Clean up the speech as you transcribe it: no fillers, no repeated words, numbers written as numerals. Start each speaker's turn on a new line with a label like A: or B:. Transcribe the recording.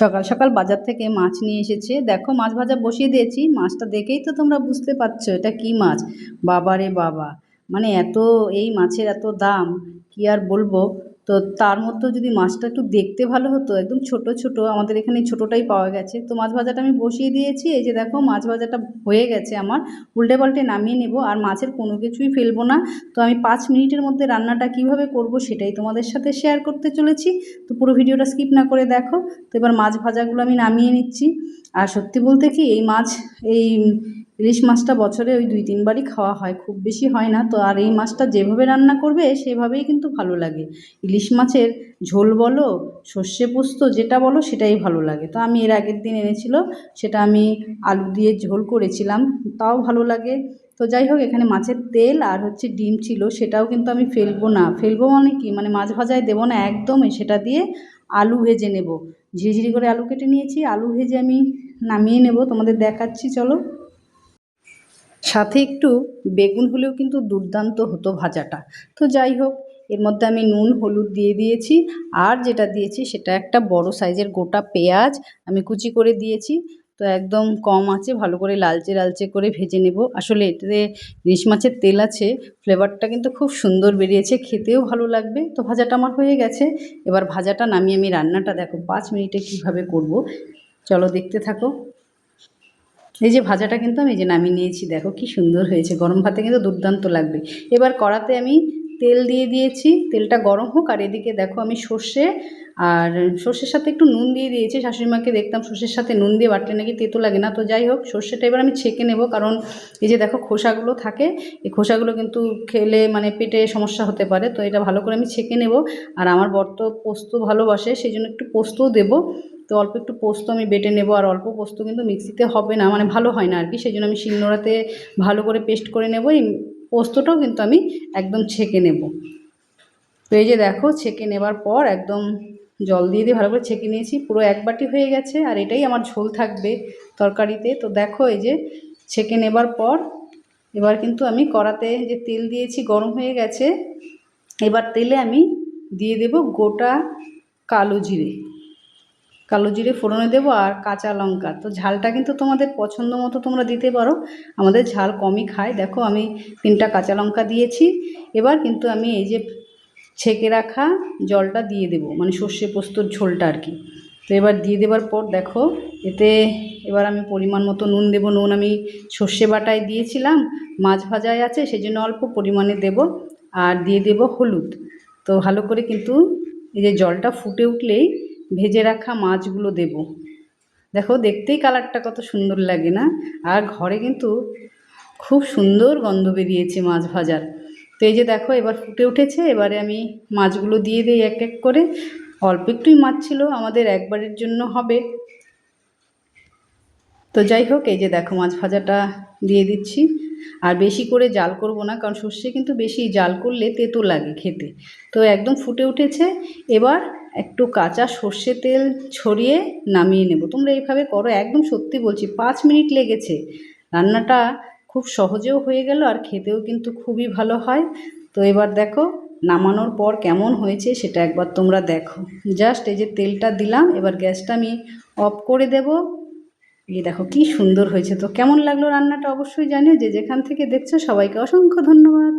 A: সকাল সকাল বাজার থেকে মাছ নিয়ে এসেছে। দেখো মাছ ভাজা বসিয়ে দিয়েছি। মাছটা দেখেই তো তোমরা বুঝতে পারছো এটা কি মাছ। বাবা রে বাবা, মানে এত, এই মাছের এত দাম, কি আর বলবো। তো তার মধ্যেও যদি মাছটা একটু দেখতে ভালো হতো, একদম ছোট ছোট, আমাদের এখানে এই ছোটোটাই পাওয়া গেছে। তো মাছ ভাজাটা আমি বসিয়ে দিয়েছি। এই যে দেখো মাছ ভাজাটা হয়ে গেছে আমার, উল্টে পাল্টে নামিয়ে নেব। আর মাছের কোনো কিছুই ফেলবো না। তো আমি 5 মিনিটের মধ্যে রান্নাটা কিভাবে করব সেটাই তোমাদের সাথে শেয়ার করতে চলেছি। তো পুরো ভিডিওটা স্কিপ না করে দেখো। তো এবার মাছ ভাজাগুলো আমি নামিয়ে নিচ্ছি। আর সত্যি বলতে কি, এই মাছ, এই ইলিশ মাছটা বছরে ওই 2-3 বারই খাওয়া হয়, খুব বেশি হয় না। তো আর এই মাছটা যেভাবে রান্না করবে সেভাবেই কিন্তু ভালো লাগে। ইলিশ মাছের ঝোল বলো, সর্ষে পোস্ত যেটা বলো সেটাই ভালো লাগে। তো আমি এর আগের দিন এনেছিল, সেটা আমি আলু দিয়ে ঝোল করেছিলাম, তাও ভালো লাগে। তো যাই হোক, এখানে মাছের তেল আর হচ্ছে ডিম ছিল, সেটাও কিন্তু আমি ফেলবো না। ফেলবো মানে কি, মানে মাছ ভাজায় দেবো না একদমই, সেটা দিয়ে আলু ভেজে নেব। ঝিরিঝিরি করে আলু কেটে নিয়েছি, আলু ভেজে আমি নামিয়ে নেব, তোমাদের দেখাচ্ছি চলো। সাথে একটু বেগুন হলেও কিন্তু দুর্দান্ত হতো ভাজাটা। তো যাই হোক, এর মধ্যে আমি নুন হলুদ দিয়ে দিয়েছি। আর যেটা দিয়েছি সেটা একটা বড় সাইজের গোটা পেঁয়াজ আমি কুচি করে দিয়েছি। তো একদম কম আঁচে ভালো করে লালচে লালচে করে ভেজে নেব। আসলে এটাতে ইলিশ মাছের তেল আছে, ফ্লেভারটা কিন্তু খুব সুন্দর বেরিয়েছে, খেতেও ভালো লাগবে। তো ভাজাটা আমার হয়ে গেছে। এবার ভাজাটা নামিয়ে আমি রান্নাটা দেখো 5 মিনিটে কীভাবে করব, চলো দেখতে থাকো। এই যে ভাজাটা কিন্তু আমি এই যে নামিয়ে নিয়েছি, দেখো কি সুন্দর হয়েছে, গরম ভাতে কিন্তু দুর্দান্ত লাগবে। এবার কড়াতে আমি তেল দিয়ে দিয়েছি, তেলটা গরম হোক। আর এদিকে দেখো আমি সর্ষে, আর সর্ষের সাথে একটু নুন দিয়ে দিয়েছি। শাশুড়িমাকে দেখতাম সর্ষের সাথে নুন দিয়ে বাটলে নাকি তেতো লাগে না। তো যাই হোক, সর্ষেটা এবার আমি ছেঁকে নেব, কারণ এই যে দেখো খোসাগুলো থাকে, এই খোসাগুলো কিন্তু খেলে মানে পেটে সমস্যা হতে পারে। তো এটা ভালো করে আমি ছেঁকে নেব। আর আমার বর তো পোস্ত ভালোবাসে, সেই জন্য একটু পোস্তও দেবো। তো অল্প একটু পোস্ত আমি বেটে নেব। আর অল্প পোস্ত কিন্তু মিক্সিতে হবে না, মানে ভালো হয় না আর কি, সেই জন্য আমি শিলনোড়াতে ভালো করে পেস্ট করে নেব। এই পোস্তটাও কিন্তু আমি একদম ছেঁকে নেব। তো এই যে দেখো ছেঁকে নেবার পর একদম জল দিয়ে দিয়ে ভালো করে ছেঁকে নিয়েছি, পুরো 1 বাটি হয়ে গেছে। আর এটাই আমার ঝোল থাকবে তরকারিতে। তো দেখো এই যে ছেঁকে নেবার পর এবার কিন্তু আমি কড়াতে যে তেল দিয়েছি গরম হয়ে গেছে। এবার তেলে আমি দিয়ে দেব গোটা কালো জিরে, কালো জিরে ফোড়নে দেবো, আর কাঁচা লঙ্কা। তো ঝালটা কিন্তু তোমাদের পছন্দ মতো তোমরা দিতে পারো, আমাদের ঝাল কমই খায়। দেখো আমি 3টা কাঁচা লঙ্কা দিয়েছি। এবার কিন্তু আমি এই যে ছেঁকে রাখা জলটা দিয়ে দেবো, মানে সর্ষে পোস্তর ঝোলটা আর কি। তো এবার দিয়ে দেবার পর দেখো এতে এবার আমি পরিমাণ মতো নুন দেবো। নুন আমি সর্ষে বাটায় দিয়েছিলাম, মাছ ভাজায় আছে সেই জন্য অল্প পরিমাণে দেব। আর দিয়ে দেব হলুদ। তো ভালো করে কিন্তু এই যে জলটা ফুটে উঠলেই ভেজে রাখা মাছগুলো দেব। দেখো দেখতেই কালারটা কত সুন্দর লাগে না? আর ঘরে কিন্তু খুব সুন্দর গন্ধ বেরিয়েছে মাছ ভাজার। তো এই যে দেখো এবার ফুটে উঠেছে, এবারে আমি মাছগুলো দিয়ে দিই এক এক করে। অল্প একটুই মাছ ছিল, আমাদের একবারের জন্য হবে। তো যাই হোক, এই যে দেখো মাছ ভাজাটা দিয়ে দিচ্ছি। আর বেশি করে জাল করব না, কারণ সর্ষে কিন্তু বেশি জাল করলে তেতো লাগে খেতে। তো একদম ফুটে উঠেছে। এবার একটু কাঁচা সর্ষে তেল ছড়িয়ে নামিয়ে নেব। তোমরা এইভাবে করো, একদম সত্যি বলছি 5 মিনিট লেগেছে। রান্নাটা খুব সহজেও হয়ে গেল, আর খেতেও কিন্তু খুবই ভালো হয়। তো এবার দেখো নামানোর পর কেমন হয়েছে সেটা একবার তোমরা দেখো। জাস্ট এই যে তেলটা দিলাম, এবার গ্যাসটা আমি অফ করে দেব। এই দেখো কি সুন্দর হয়েছে। তো কেমন লাগলো রান্নাটা অবশ্যই জানিও, যে যেখান থেকে দেখছো সবাইকে অসংখ্য ধন্যবাদ।